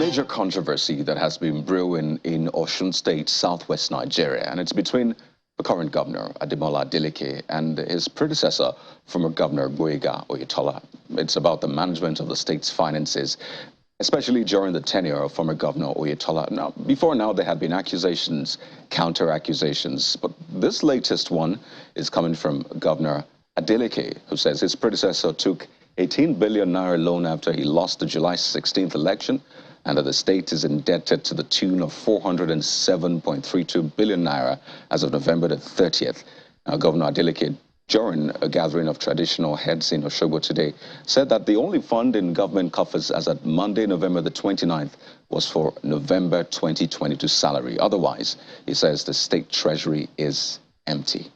major controversy that has been brewing in Osun State, southwest Nigeria, and it's between the current governor, Adeleke, and his predecessor, former governor Oyetola. It's about the management of the state's finances, especially during the tenure of former governor Oyetola. Now, before now, there had been accusations, counter-accusations, but this latest one is coming from Governor Adeleke, who says his predecessor took 18 billion naira loan after he lost the July 16th election, and that the state is indebted to the tune of 407.32 billion naira as of November the 30th. Now, Governor Adeleke, during a gathering of traditional heads in Osogbo today, said that the only fund in government coffers as at Monday, November the 29th, was for November 2022 salary. Otherwise, he says the state treasury is empty.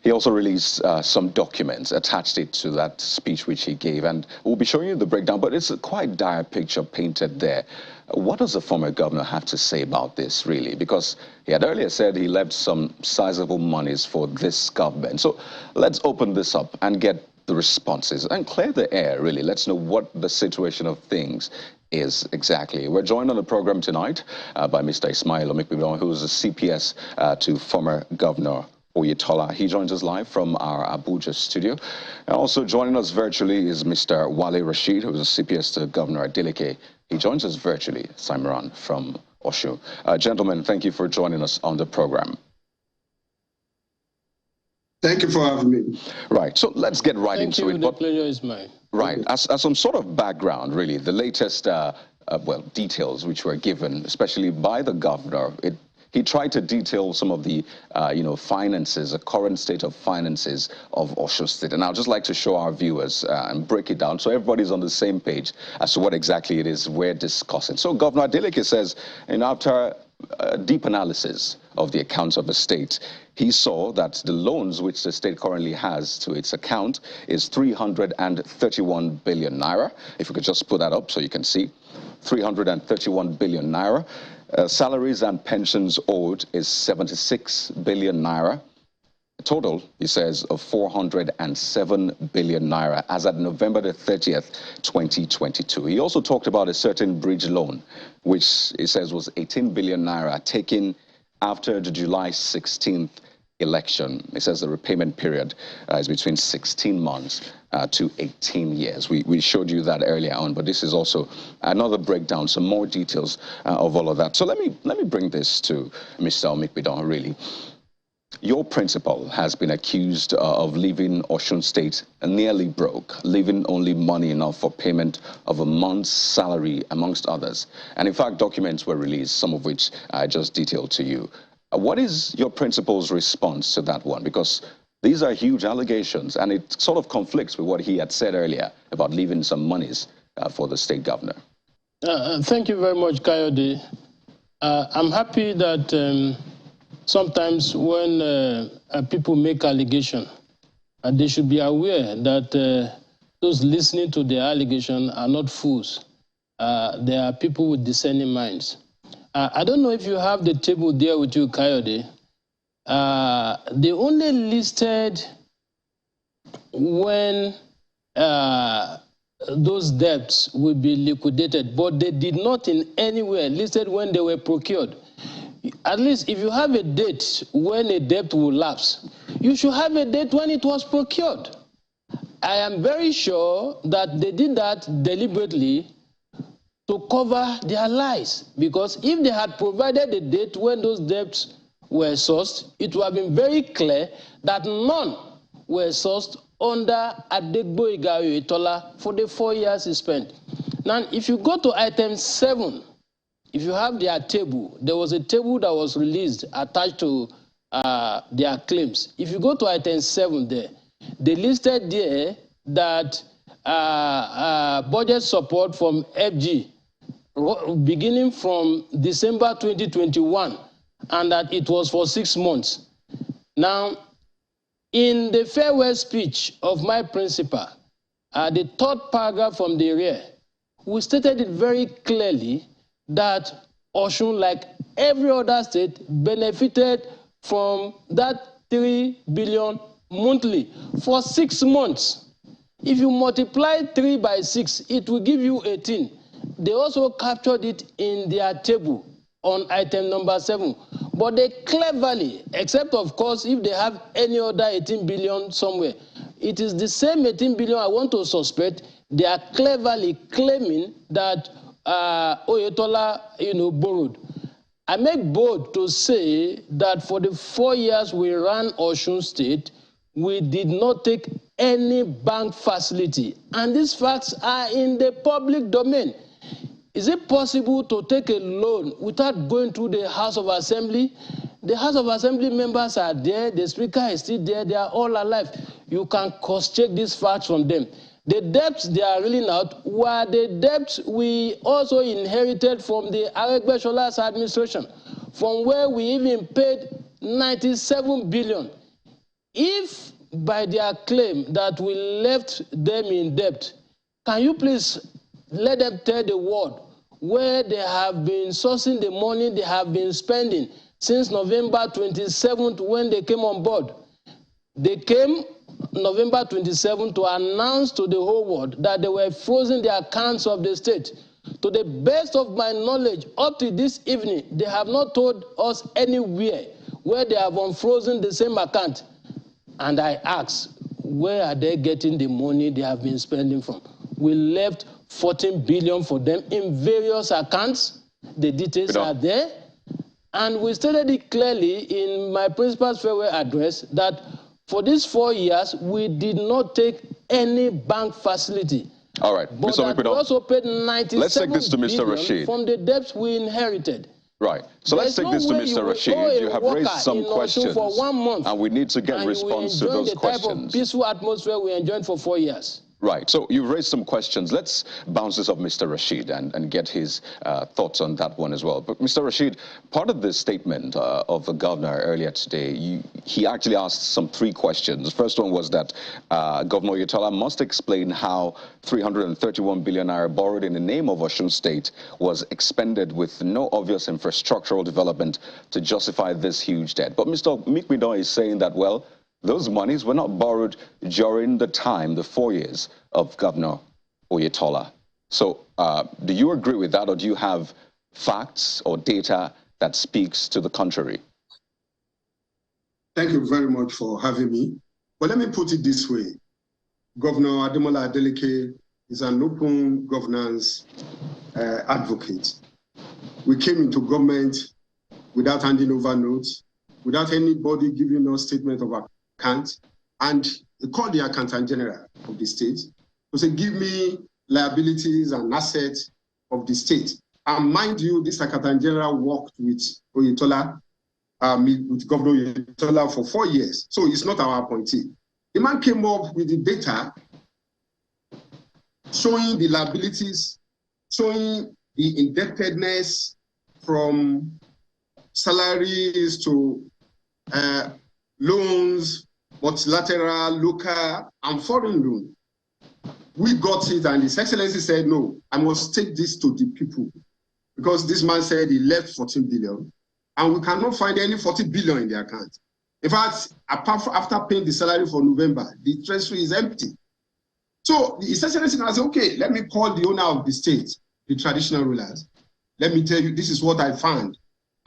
He also released some documents, attached it to that speech which he gave, and we'll be showing you the breakdown, but it's a quite dire picture painted there. What does the former governor have to say about this, really? Because he had earlier said he left some sizable monies for this government. So let's open this up and get the responses and clear the air, really. Let's know what the situation of things is exactly. We're joined on the program tonight by Mr. Ismail Omikbidon, who is a CPS to former governor Oyetola. He joins us live from our Abuja studio. And also joining us virtually is Mr. Wale Rashid, who is a CPS to Governor Adeleke. He joins us virtually, Simran, from Osun. Gentlemen, thank you for joining us on the program. Thank you for having me. Right, so let's get right into it. The pleasure is mine. Right, as some sort of background, really, the latest, details which were given, especially by the governor, he tried to detail some of the, finances, the current state of finances of Osun State. And I'd just like to show our viewers and break it down so everybody's on the same page as to what exactly it is we're discussing. So Governor Adeleke says, after a deep analysis of the accounts of the state, he saw that the loans which the state currently has to its account is 331 billion naira. If you could just put that up so you can see, 331 billion naira. Salaries and pensions owed is 76 billion naira. A total, he says, of 407 billion naira as at November the 30th, 2022. He also talked about a certain bridge loan, which he says was 18 billion naira taken after the July 16th election. He says the repayment period is between 16 months to 18 years. We showed you that earlier on, but this is also another breakdown, some more details of all of that. So let me bring this to Mr. Omikbidon, really. Your principal has been accused of leaving Osun State nearly broke, leaving only money enough for payment of a month's salary, amongst others. And in fact, documents were released, some of which I just detailed to you. What is your principal's response to that one? Because these are huge allegations, and it sort of conflicts with what he had said earlier about leaving some monies for the state governor. Thank you very much, Kayode. I'm happy that sometimes when people make allegations, they should be aware that those listening to the allegation are not fools. They are people with discerning minds. I don't know if you have the table there with you, Kayode. They only listed when those debts will be liquidated, but they did not in any way listed when they were procured. At least if you have a date when a debt will lapse, you should have a date when it was procured. I am very sure that they did that deliberately to cover their lies, because if they had provided a date when those debts were sourced, it would have been very clear that none were sourced under Adeleke Oyetola for the 4 years he spent. Now, if you go to item 7, if you have their table, there was a table that was released attached to their claims. If you go to item 7 there, they listed there that budget support from FG beginning from December 2021, and that it was for 6 months. Now, in the farewell speech of my principal, the 3rd paragraph from the rear, we stated it very clearly that Osun, like every other state, benefited from that 3 billion monthly for 6 months. If you multiply 3 by 6, it will give you 18. They also captured it in their table on item number 7. But they cleverly, except of course if they have any other 18 billion somewhere, it is the same 18 billion I want to suspect. They are cleverly claiming that Oyetola, borrowed. I make bold to say that for the 4 years we ran Osun State, we did not take any bank facility. And these facts are in the public domain. Is it possible to take a loan without going through the House of Assembly? The House of Assembly members are there. The Speaker is still there. They are all alive. You can cross-check these facts from them. The debts they are reeling out were the debts we also inherited from the Adegbeshola's administration, from where we even paid 97 billion. If by their claim that we left them in debt, can you please let them tell the world where they have been sourcing the money they have been spending since November 27th when they came on board? They came November 27th to announce to the whole world that they were frozen the accounts of the state. To the best of my knowledge, up to this evening, they have not told us anywhere where they have unfrozen the same account. And I ask, where are they getting the money they have been spending from? We left 14 billion for them in various accounts. The details are there. And we stated it clearly in my principal's farewell address that for these 4 years, we did not take any bank facility. All right, but Mr. we also paid 97 let's take this to Mr. billion Rashid. From the debts we inherited. Right. So let's take this to Mr. Rashid. You have raised some questions, for 1 month, and we need to get response to those questions. The type of peaceful atmosphere we enjoyed for 4 years. Right. So you've raised some questions. Let's bounce this off Mr. Rashid and get his thoughts on that one as well. But Mr. Rashid, part of the statement of the governor earlier today, he actually asked some 3 questions. The first one was that Governor Oyetola must explain how 331 billion naira borrowed in the name of Osun State was expended with no obvious infrastructural development to justify this huge debt. But Mr. Mikmidon is saying that, well, those monies were not borrowed during the 4 years of Governor Oyetola. So do you agree with that, or do you have facts or data that speaks to the contrary? Thank you very much for having me. Well, let me put it this way. Governor Adeleke is an open governance advocate. We came into government without handing over notes, without anybody giving us statement of account, and he called the accountant general of the state to say, give me liabilities and assets of the state. And mind you, this accountant general worked with Oyetola, with Governor Oyetola for 4 years. So it's not our appointee. The man came up with the data showing the liabilities, showing the indebtedness from salaries to loans, multilateral, local, and foreign loan. We got it, and His Excellency said, no, I must take this to the people, because this man said he left 14 billion, and we cannot find any 40 billion in the account. In fact, apart from after paying the salary for November, the treasury is empty. So His Excellency now said, okay, let me call the owner of the state, the traditional rulers. Let me tell you, this is what I found.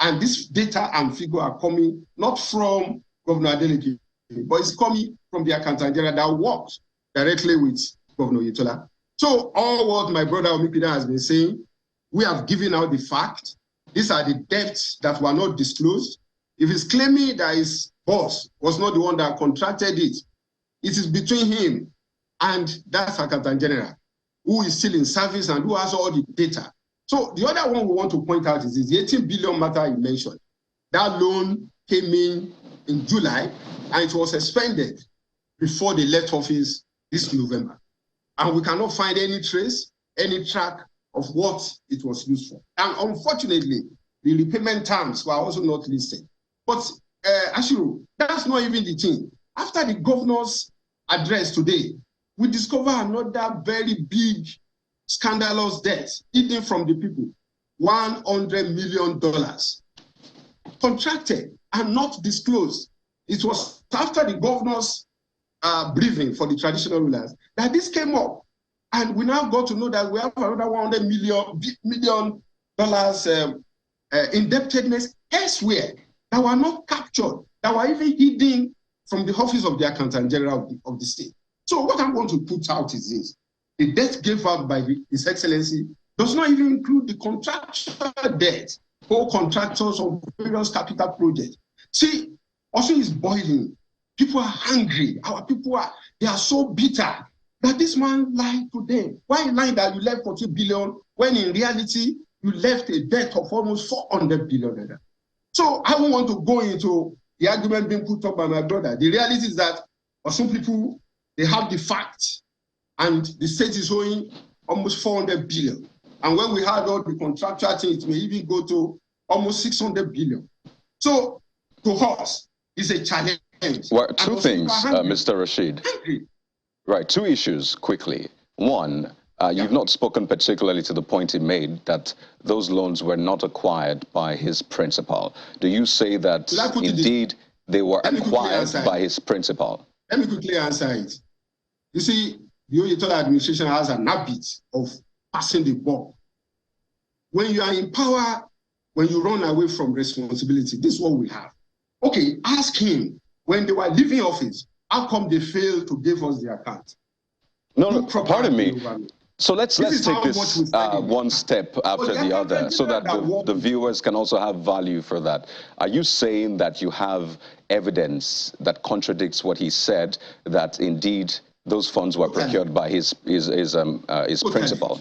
And this data and figure are coming not from Governor Adeleke, but it's coming from the accountant general that works directly with Governor Oyetola. So all what my brother Omikida has been saying, we have given out the fact. These are the debts that were not disclosed. If he's claiming that his boss was not the one that contracted it, it is between him and that accountant general, who is still in service and who has all the data. So the other one we want to point out is the 18 billion matter you mentioned. That loan came in July, and it was suspended before they left office this November. And we cannot find any trace, any track of what it was used for. And unfortunately, the repayment terms were also not listed. But Ashiru, that's not even the thing. After the governor's address today, we discover another very big scandalous debt hidden from the people. $100 million contracted and not disclosed. It was after the governor's briefing for the traditional rulers, that this came up. And we now got to know that we have another $100 million indebtedness elsewhere that were not captured, that were even hidden from the office of the Accountant General of the state. So what I'm going to put out is this. The debt gave out by His Excellency does not even include the contractual debt for contractors of various capital projects. See, Osun is boiling. People are hungry. Our people they are so bitter that this man lied to them. Why lying that you left 40 billion when in reality you left a debt of almost 400 billion? So I don't want to go into the argument being put up by my brother. The reality is that Osun people, they have the facts, and the state is owing almost 400 billion. And when we had all the contractual things, it may even go to almost 600 billion. So to us, it's a challenge. Well, two things, Mr. Rashid. Right, two issues quickly. One, you've not spoken particularly to the point he made that those loans were not acquired by his principal. Do you say that indeed they were acquired by his principal? Let me quickly answer it. You see, the Oyetola administration has an habit of passing the ball. When you are in power, when you run away from responsibility, this is what we have. Okay, ask him, when they were leaving office, how come they failed to give us the account? No, pardon me. So let's take this one step after the other so that the viewers can also have value for that. Are you saying that you have evidence that contradicts what he said, that indeed those funds were procured by his principal?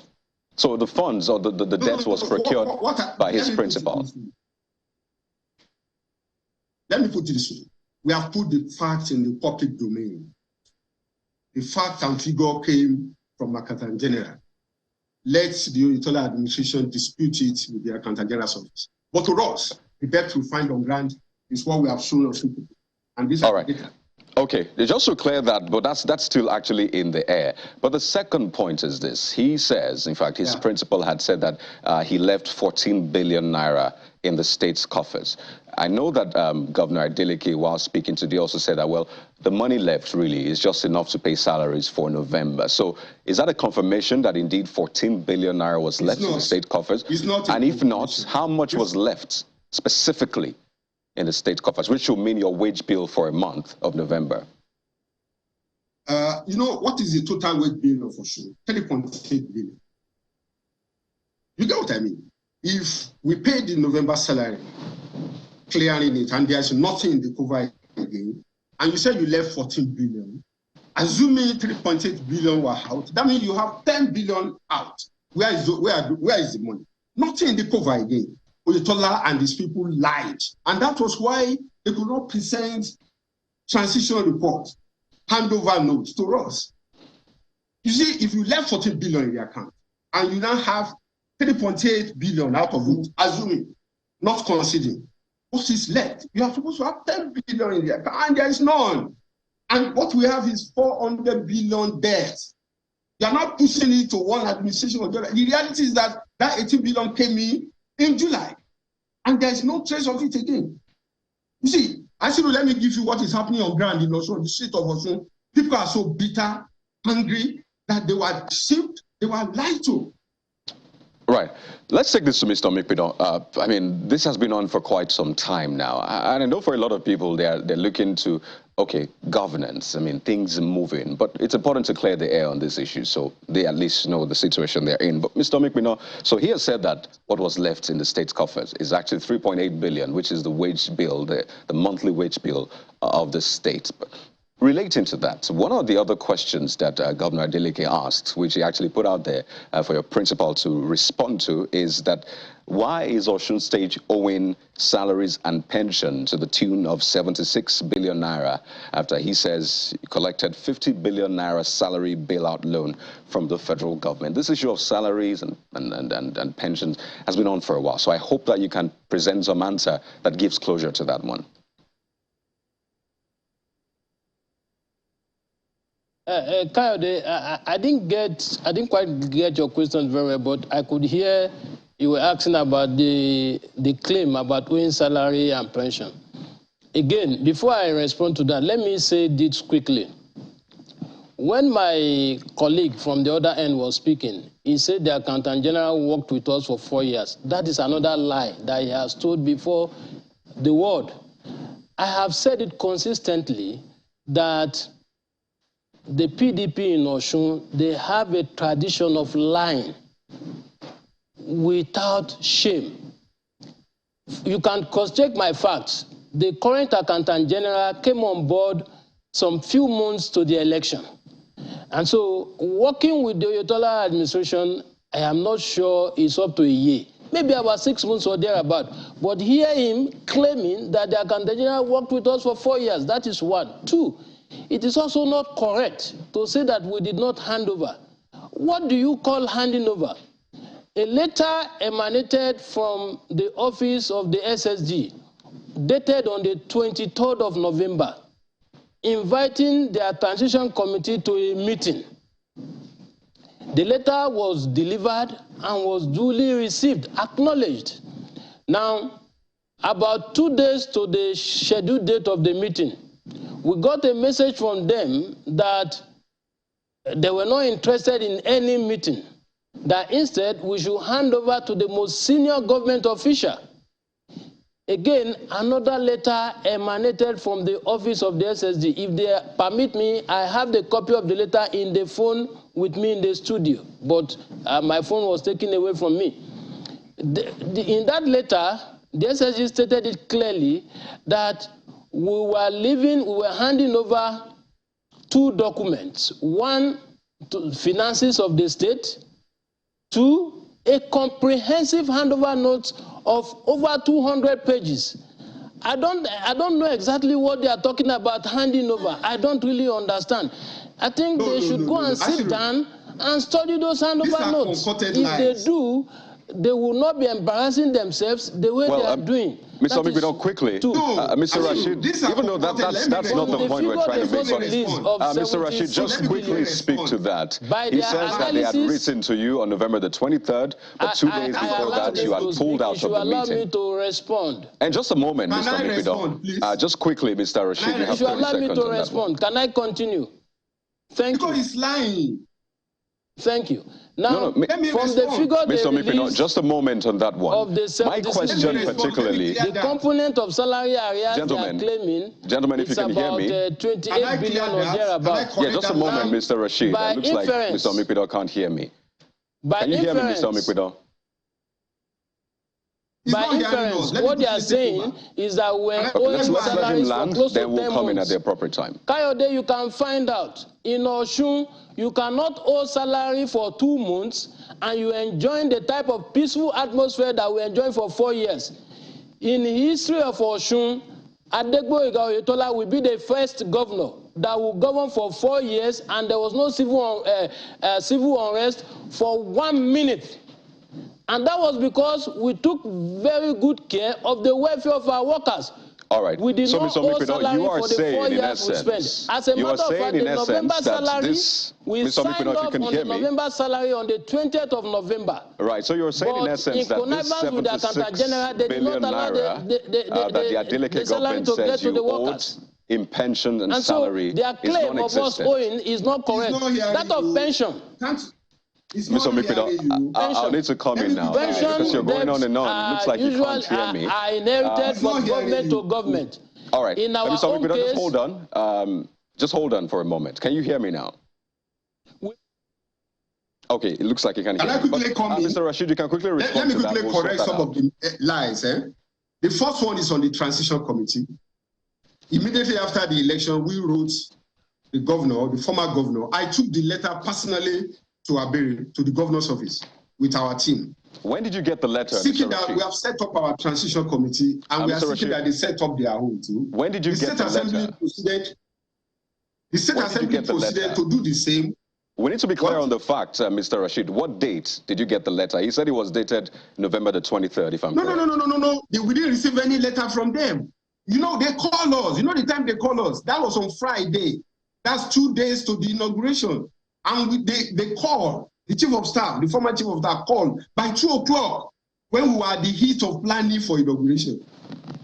So the funds or the debt was procured by his principal. Let me put it this way. We have put the facts in the public domain. The fact and figure came from Accountant General. Let the Oyetola administration dispute it with the Accountant General's office. But to us, the debt we find on ground is what we have shown us. And this all right. Okay, just to clear that, but that's still actually in the air. But the second point is this. He says, in fact, his principal had said that he left 14 billion naira in the state's coffers. I know that Governor Adeleke, while speaking today, also said that, well, the money left really is just enough to pay salaries for November. So is that a confirmation that indeed 14 billion naira was left in the state coffers? It's not. And if not, how much was left specifically in the state coffers, which will mean your wage bill for a month of November? You know, what is the total wage bill of Osun? 30.8 billion. You get what I mean? If we pay the November salary, clearing it, and there's nothing in the cover again, and you said you left 14 billion, assuming 3.8 billion were out, that means you have 10 billion out. Where is the money? Nothing in the cover again. Oyetola and his people lied. And that was why they could not present transition reports, handover notes to us. You see, if you left 14 billion in the account, and you now have 3.8 billion out of it, assuming, not considering, what is left? You are supposed to have 10 billion in the account, and there is none. And what we have is 400 billion debt. You are not pushing it to one administration or the other. The reality is that 18 billion came in July, and there is no trace of it again. You see, actually, let me give you what is happening on ground in Osun, the street of Osun. People are so bitter, hungry, that they were deceived, they were lied to. Right. Let's take this to Mr. Mikpido. I mean, this has been on for quite some time now. And I know for a lot of people, they're looking to, okay, governance. I mean, things are moving. But it's important to clear the air on this issue so they at least know the situation they're in. But Mr. Mikpido, so he has said that what was left in the state's coffers is actually 3.8 billion, which is the wage bill, the monthly wage bill of the state. But relating to that, one of the other questions that Governor Adeleke asked, which he actually put out there for your principal to respond to, is that why is Osun State owing salaries and pension to the tune of 76 billion naira after he says he collected 50 billion naira salary bailout loan from the federal government? This issue of salaries and pensions has been on for a while, so I hope that you can present some answer that gives closure to that one. Kayode, I didn't quite get your question very well, but I could hear you were asking about the claim about owing salary and pension. Again, before I respond to that, let me say this quickly. when my colleague from the other end was speaking, he said the Accountant General worked with us for 4 years. That is another lie that he has told before the world. I have said it consistently that the PDP in Osun, they have a tradition of lying without shame. You can cross-check my facts. The current Accountant General came on board some few months to the election. And so working with the Oyetola administration, I am not sure it's up to a year. Maybe about 6 months or thereabout. But hear him claiming that the Accountant General worked with us for 4 years. That is one. Two, it is also not correct to say that we did not hand over. What do you call handing over? A letter emanated from the office of the SSG, dated on the 23rd of November, inviting their transition committee to a meeting. The letter was delivered and was duly received, acknowledged. Now, about 2 days to the scheduled date of the meeting, we got a message from them that they were not interested in any meeting, that instead we should hand over to the most senior government official. Again, another letter emanated from the office of the SSG. If they permit me, I have the copy of the letter in the phone with me in the studio, but my phone was taken away from me. In that letter, the SSG stated it clearly that we were handing over 2 documents. One, to finances of the state. 2, a comprehensive handover note of over 200 pages. I don't know exactly what they are talking about handing over. I don't really understand. I think they should go and sit down and study those handover notes. If they do, they will not be embarrassing themselves the way they are doing. Mr. Omikpido, quickly, Mr. Rashid, even though that's not the point we're trying to make, Mr. Rashid, just quickly speak to that. He says that they had written to you on November the 23rd, but 2 days before that, you had pulled out of the meeting. Allow me to respond. And just a moment, Mr. Omikpido. Just quickly, Mr. Rashid, you have 30 seconds. Allow me to respond. Can I continue? Thank you. Because he's lying. Thank you. Now, from the figure they released, just a moment on that one. My question particularly, the component of salary areas they are claiming, gentlemen, if you can hear me, about 28 billion or thereabouts. Yeah, just a moment, Mr. Rashid. It looks like Mr. Omikpido can't hear me. Can you hear me, Mr. Omikpido? By inference, what they are saying is that when let's let him land, then we'll come in at the appropriate time. Kayode, you can find out. In Osun, you cannot owe salary for 2 months and you enjoy the type of peaceful atmosphere that we enjoyed for 4 years. In the history of Osun, Adeleke Oyetola will be the first governor that will govern for 4 years and there was no civil unrest for 1 minute. And that was because we took very good care of the welfare of our workers. All right. We did not owe salary for the 4 years we spent. As a matter of fact, the November salary, we signed off on the November salary on the 20th of November. Right. So you're saying in essence that this 76 billion naira that the Adeleke government says you owed in pension and salary is non-existent. Their claim of us owing is not correct. That of pension. Mr. Omikpido, I'll need to come in now because you're going on and on. It looks like you can't hear me. I inherited from government to government. All right. In our Mr. Omikpido, case, just hold on. Just hold on for a moment. Can you hear me now? Okay, it looks like you can hear me. Mr. Rashid, you can quickly respond to that. Let me quickly correct some of the lies. The first one is on the transition committee. Immediately after the election, we wrote the governor, the former governor. I took the letter personally to Aberi, to the governor's office, with our team. When did you get the letter? Seeking that we have set up our transition committee, and we are seeking that they set up their own too. When did you get the letter? The State Assembly proceeded to do the same. We need to be clear on the fact, Mr. Rashid. What date did you get the letter? He said it was dated November the 23rd, if I'm correct. No. We didn't receive any letter from them. You know, they call us. You know the time they call us? That was on Friday. That's 2 days to the inauguration. And they called, the chief of staff, the former chief of staff called by 2 o'clock when we were at the heat of planning for inauguration.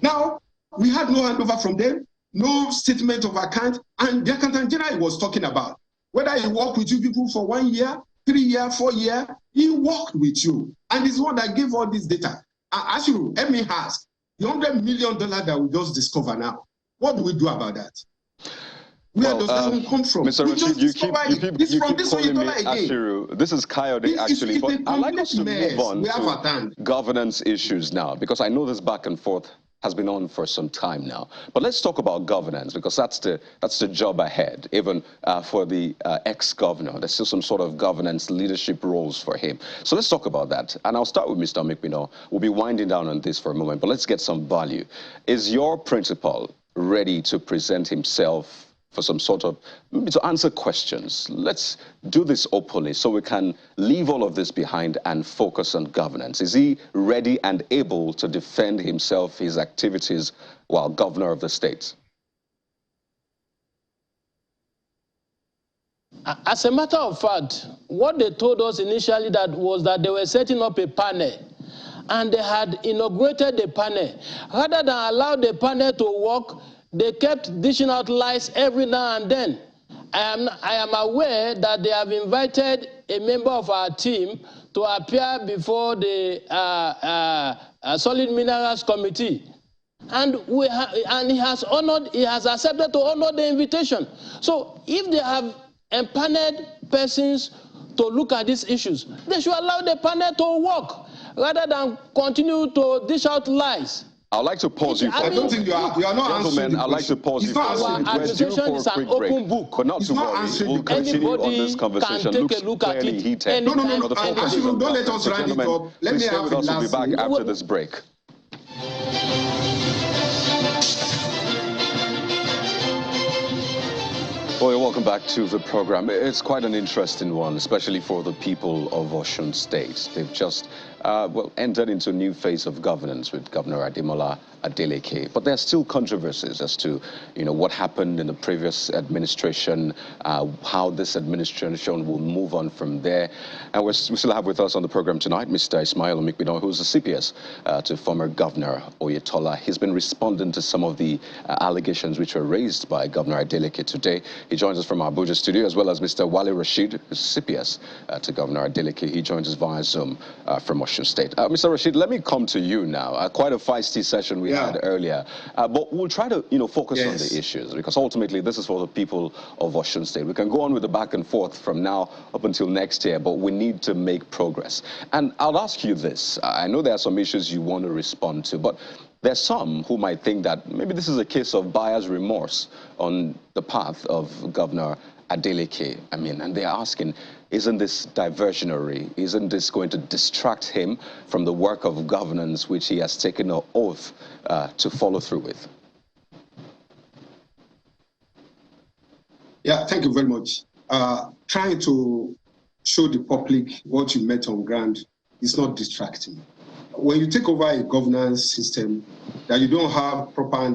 Now, we had no handover from them, no statement of account, and the Accountant General was talking about. Whether he worked with you people for 1 year, 3 years, 4 years, he worked with you. And he's the one that gave all this data. As you, let me ask, the $100 million that we just discovered now, what do we do about that? Where does that one come from? Mr. Rashid, you keep calling me Ashiru. This is Coyote, actually. But I'd like us to move on to governance issues now, because I know this back and forth has been on for some time now. But let's talk about governance, because that's the job ahead. Even for the ex-governor, there's still some sort of governance leadership roles for him. So let's talk about that. And I'll start with Mr. Mikpino. We'll be winding down on this for a moment, but let's get some value. Is your principal ready to present himself for some sort of, to answer questions? Let's do this openly so we can leave all of this behind and focus on governance. Is he ready and able to defend himself, his activities, while governor of the state? As a matter of fact, what they told us initially was that they were setting up a panel, and they had inaugurated the panel. Rather than allow the panel to work, they kept dishing out lies every now and then. I am aware that they have invited a member of our team to appear before the Solid Minerals Committee. And he has accepted to honor the invitation. So if they have empaneled persons to look at these issues, they should allow the panel to work rather than continue to dish out lies. I'd like to pause you for I don't think you are not gentlemen, I'd like to pause you for our administration is an open book. But not to worry, we'll continue on this conversation. Can take a look at it. Heated. No. Don't let us run it up. Let me have the last. We'll be back after this break. Well, welcome back to the program. It's quite an interesting one, especially for the people of Osun State. They've just entered into a new phase of governance with Governor Adeleke. But there are still controversies as to, what happened in the previous administration, how this administration will move on from there. And we still have with us on the program tonight Mr. Ismail Mikpino, who's the CPS to former Governor Oyetola. He's been responding to some of the allegations which were raised by Governor Adeleke today. He joins us from our Abuja studio, as well as Mr. Wale Rashid, who's CPS to Governor Adeleke. He joins us via Zoom from Osun State. Mr. Rashid, let me come to you now. Quite a feisty session we had earlier, but we'll try to focus on the issues, because ultimately this is for the people of Osun State. We can go on with the back and forth from now up until next year, but we need to make progress. And I'll ask you this. I know there are some issues you want to respond to, but there's some who might think that maybe this is a case of buyer's remorse on the path of Governor Adeleke. And they're asking, isn't this diversionary? Isn't this going to distract him from the work of governance which he has taken an oath to follow through with? Yeah, thank you very much. Trying to show the public what you met on ground is not distracting. When you take over a governance system that you don't have proper,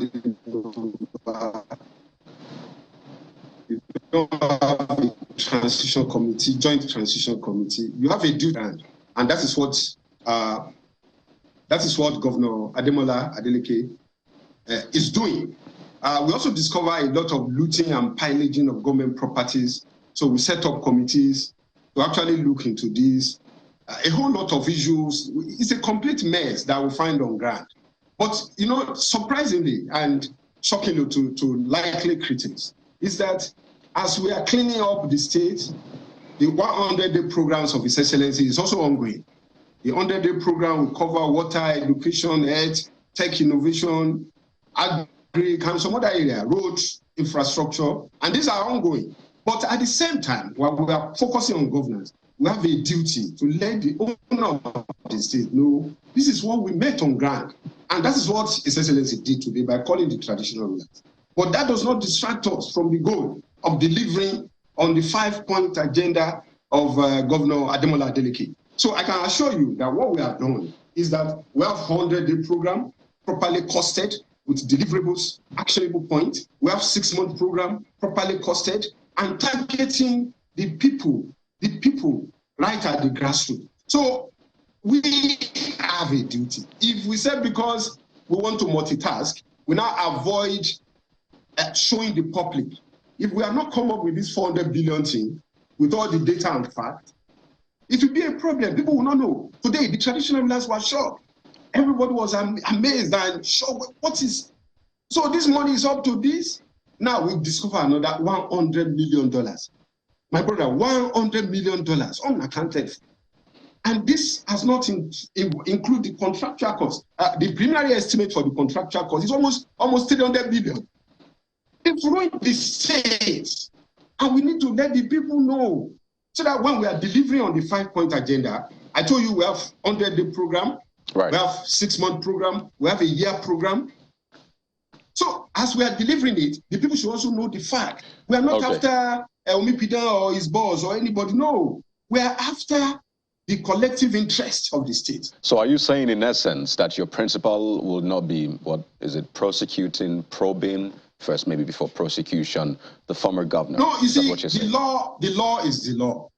you don't have a transition committee, joint transition committee, you have a duty, and that is what Governor Adeleke is doing. We also discover a lot of looting and pillaging of government properties. So we set up committees to actually look into this. A whole lot of issues. It's a complete mess that we find on ground. But, surprisingly and shockingly to likely critics, is that as we are cleaning up the state, the 100-day programs of His Excellency is also ongoing. The 100-day program will cover water, education, health, tech innovation, agri, and some other area, roads, infrastructure, and these are ongoing. But at the same time, while we are focusing on governance, we have a duty to let the owner of the state know this is what we met on ground. And that is what His Excellency did today by calling the traditional rulers. But that does not distract us from the goal of delivering on the 5-point agenda of Governor Adeleke. So I can assure you that what we have done is that we have a 100-day program properly costed with deliverables, actionable points. We have 6-month program properly costed and targeting the people right at the grassroots. So we have a duty. If we said because we want to multitask, we now avoid showing the public if we have not come up with this 400 billion thing, with all the data and fact, it will be a problem. People will not know. Today, the traditional rulers were shocked. Everybody was amazed and shocked. What is... So this money is up to this? Now we discover another $100 million. My brother, $100 million unaccounted. And this has not include the contractual cost. The preliminary estimate for the contractual cost is almost 300 billion. It's ruined the state. And we need to let the people know so that when we are delivering on the 5-point agenda, I told you we have 100-day program, right. We have 6-month program, we have a year program. So as we are delivering it, the people should also know the fact. We are not after Omipida or his boss or anybody. No, we are after the collective interest of the state. So are you saying in essence that your principal will not be, what is it, prosecuting, probing, first maybe before prosecution, the former governor? No, you see, the law is the law.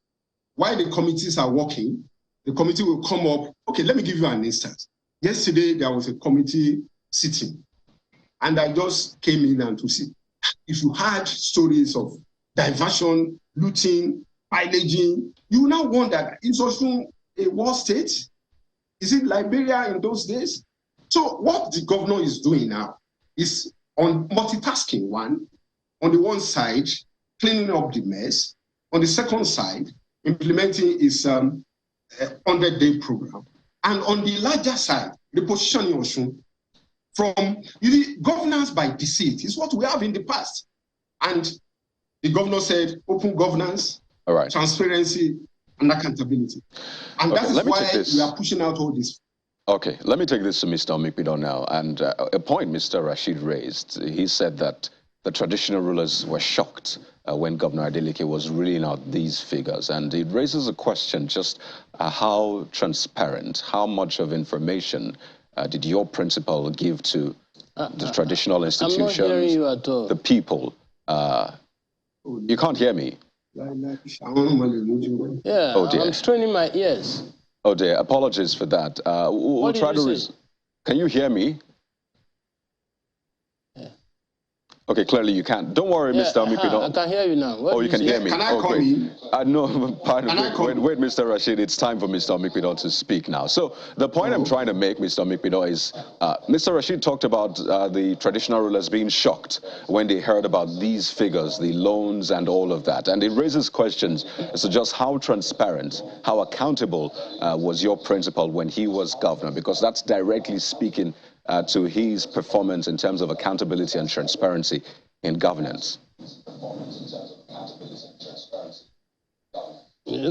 While the committees are working, the committee will come up. Okay, let me give you an instance. Yesterday, there was a committee sitting, and I just came in and to see. If you had stories of diversion, looting, pillaging, you will now wonder, is Osun a war state? Is it Liberia in those days? So what the governor is doing now is on multitasking. One, on the one side, cleaning up the mess. On the second side, implementing his 100-day program. And on the larger side, the positioning Osun from governance by deceit is what we have in the past. And the governor said open governance, transparency, and accountability. And that is why we are pushing out all this. Okay, let me take this to Mr. Omikpido now. And a point Mr. Rashid raised, he said that the traditional rulers were shocked when Governor Adeleke was reeling out these figures. And it raises a question, just how transparent, how much of information did your principal give to the traditional institutions, I'm not hearing you at all. The people? You can't hear me? Yeah, oh dear. I'm straining my ears. Oh dear, apologies for that. We'll try to... Can you hear me? Yeah. Okay, clearly you can't. Don't worry, Mr. Omikpido. I can hear you now. You can hear me. Can I come in? No, pardon me. Wait, Mr. Rashid, it's time for Mr. Omikpido to speak now. So the point I'm trying to make, Mr. Omikpido, is Mr. Rashid talked about the traditional rulers being shocked when they heard about these figures, the loans and all of that. And it raises questions as to just how transparent, how accountable was your principal when he was governor, because that's directly speaking to his performance in terms of accountability and transparency in governance.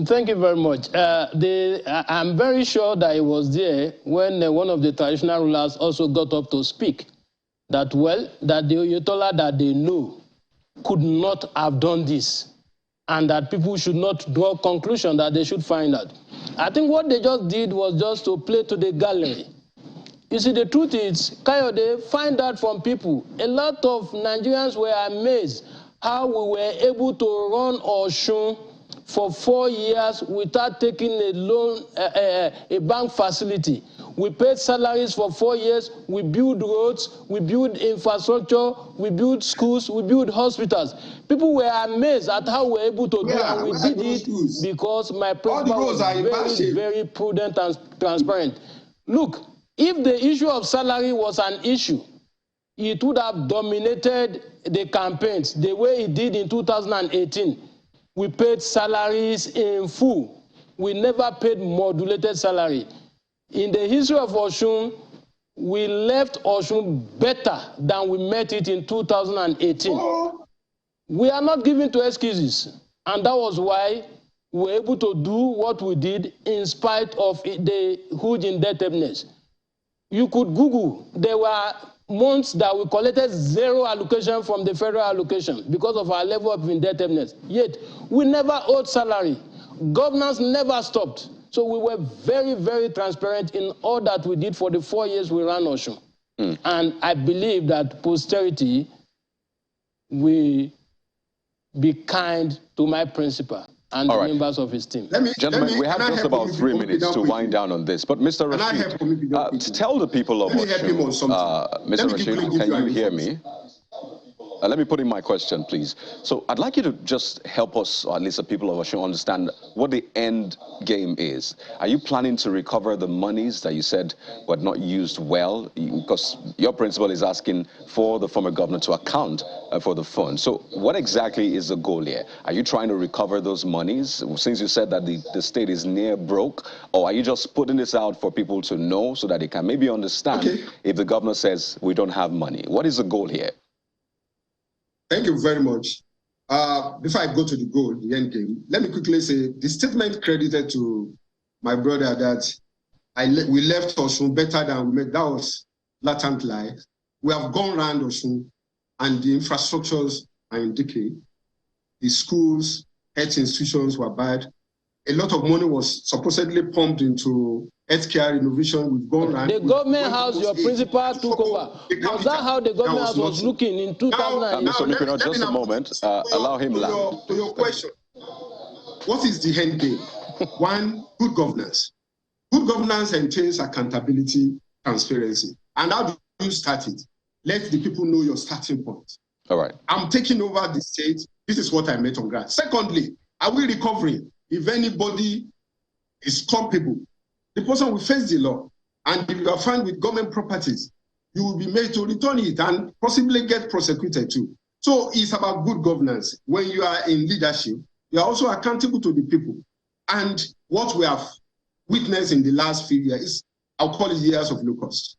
Thank you very much. I'm very sure that he was there when one of the traditional rulers also got up to speak. That the Oyetola that they know could not have done this, and that people should not draw conclusion that they should find out. I think what they just did was just to play to the gallery. You see, the truth is, Kayode, find out from people. A lot of Nigerians were amazed how we were able to run Osun for 4 years without taking a loan, a bank facility. We paid salaries for 4 years. We built roads. We built infrastructure. We built schools. We built hospitals. People were amazed at how we were able to do it, and we did it because my principal was very, very prudent and transparent. Look, if the issue of salary was an issue, it would have dominated the campaigns the way it did in 2018. We paid salaries in full. We never paid modulated salary. In the history of Osun, we left Osun better than we met it in 2018. We are not given to excuses. And that was why we were able to do what we did in spite of the huge indebtedness. You could Google, there were months that we collected 0 allocation from the federal allocation because of our level of indebtedness. Yet, we never owed salary. Governance never stopped. So we were very, very transparent in all that we did for the 4 years we ran Osun. And I believe that posterity will be kind to my principal and the members of his team. Gentlemen, we have just about 3 minutes to wind down on this. But Mr. Rashid, tell the people of Osun, Mr. Rashid, can you hear me? let me put in my question, please. So I'd like you to just help us, or at least the people of Osun, understand what the end game is. Are you planning to recover the monies that you said were not used well? Because your principal is asking for the former governor to account for the fund. So what exactly is the goal here? Are you trying to recover those monies, since you said that the state is near broke? Or are you just putting this out for people to know so that they can maybe understand if the governor says we don't have money? What is the goal here? Thank you very much. Before I go to the goal, the end game, let me quickly say the statement credited to my brother that we left Osun better than we made, that was blatant lie. We have gone around Osun and the infrastructures are in decay. The schools, health institutions were bad. A lot of money was supposedly pumped into healthcare innovation. We've gone around. The government house your principal took over. Was that how the government house was looking in 2008? Mr. Mikino, just a moment. Allow him land. To your question, what is the end game? One, good governance. Good governance entails accountability, transparency. And how do you start it? Let the people know your starting point. All right. I'm taking over the state. This is what I met on ground. Secondly, are we recovering? If anybody is culpable, the person will face the law. And if you are found with government properties, you will be made to return it and possibly get prosecuted too. So it's about good governance. When you are in leadership, you are also accountable to the people. And what we have witnessed in the last few years, I'll call it years of low cost.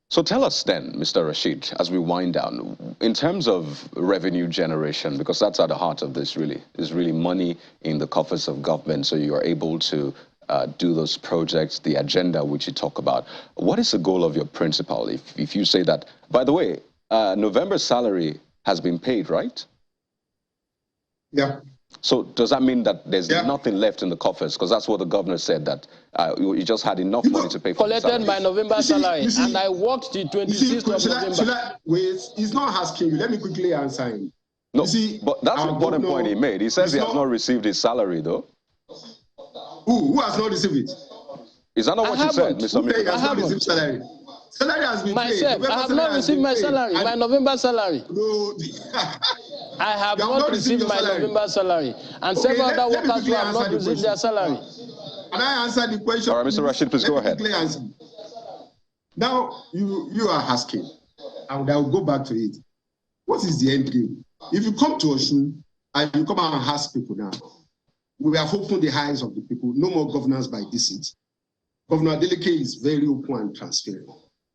So tell us then, Mr. Rashid, as we wind down, in terms of revenue generation, because that's at the heart of this really, is really money in the coffers of government, so you are able to do those projects, the agenda which you talk about. What is the goal of your principal? If you say that, by the way, November's salary has been paid, right? Yeah. So does that mean that there's nothing left in the coffers? Because that's what the governor said, that you just had enough money to pay for collected my November salary, and I worked the 26th of November. Wait, he's not asking you. Let me quickly answer him. No, but that's an important point he made. He says he has not received his salary, though. Who has not received it? Is that not what you said, Mr. Who has not received salary? Salary has been myself. I have not received my salary, my November salary. No. I have not received my November salary. And several other workers who have not received their salary. Can I answer the question? All right, Mr. Rashid, please go ahead. Now, you are asking, and I will go back to it. What is the end game? If you come to Osun and you come out and ask people now, we have opened the eyes of the people. No more governance by deceit. Governor Adeleke is very open and transparent.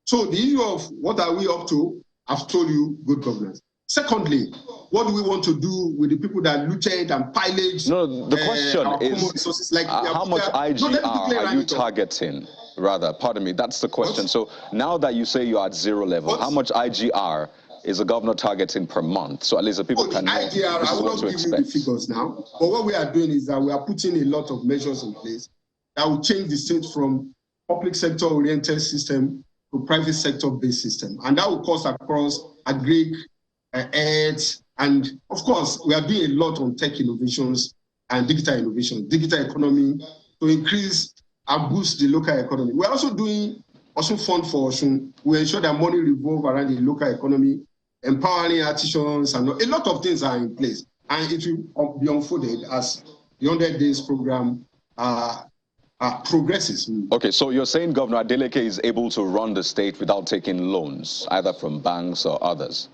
So the issue of what are we up to, I've told you, good governance. Secondly, what do we want to do with the people that looted and pillaged? No, the question is, like how much IGR are you targeting? Rather, pardon me, that's the question. What? So now that you say you're at zero level, how much IGR is the governor targeting per month? So at least the people can know IGR, I will not give you the figures now. But what we are doing is that we are putting a lot of measures in place that will change the state from public sector-oriented system to private sector-based system. And that will cost across agri, health, and of course, we are doing a lot on tech innovations and digital innovation, digital economy, to increase and boost the local economy. We're also doing Osun Fund for Osun. We ensure that money revolve around the local economy, empowering artisans, and a lot of things are in place. And it will be unfolded as the 100 days program progresses. Okay, so you're saying Governor Adeleke is able to run the state without taking loans, either from banks or others?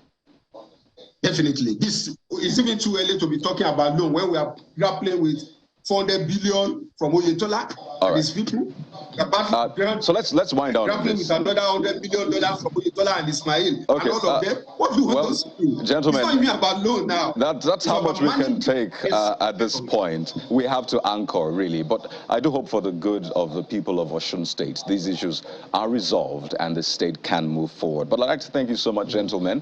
Definitely. This is even too early to be talking about loan when we are grappling with 400 billion from Oyetola and his people. So let's wind down. Grappling with another $100 billion from Oyetola and Ismail. Okay. And all of them. What do you want us to do? Gentlemen, it's not even about loan now. That's how much we can take at this point. We have to anchor, really. But I do hope for the good of the people of Osun State, these issues are resolved and the state can move forward. But I'd like to thank you so much, gentlemen.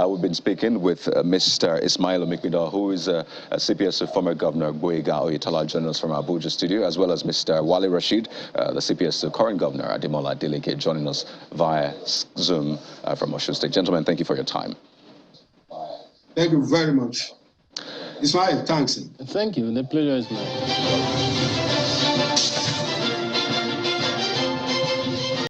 We've been speaking with Mr. Ismail Omikmido, who is a CPS former Governor Boyega Oyetola, joining us from Abuja studio, as well as Mr. Wale Rashid, the CPS current Governor Ademola Adeleke, joining us via Zoom from Osun State. Gentlemen, thank you for your time. Thank you very much. Ismail, thanks. Thank you. The pleasure is mine.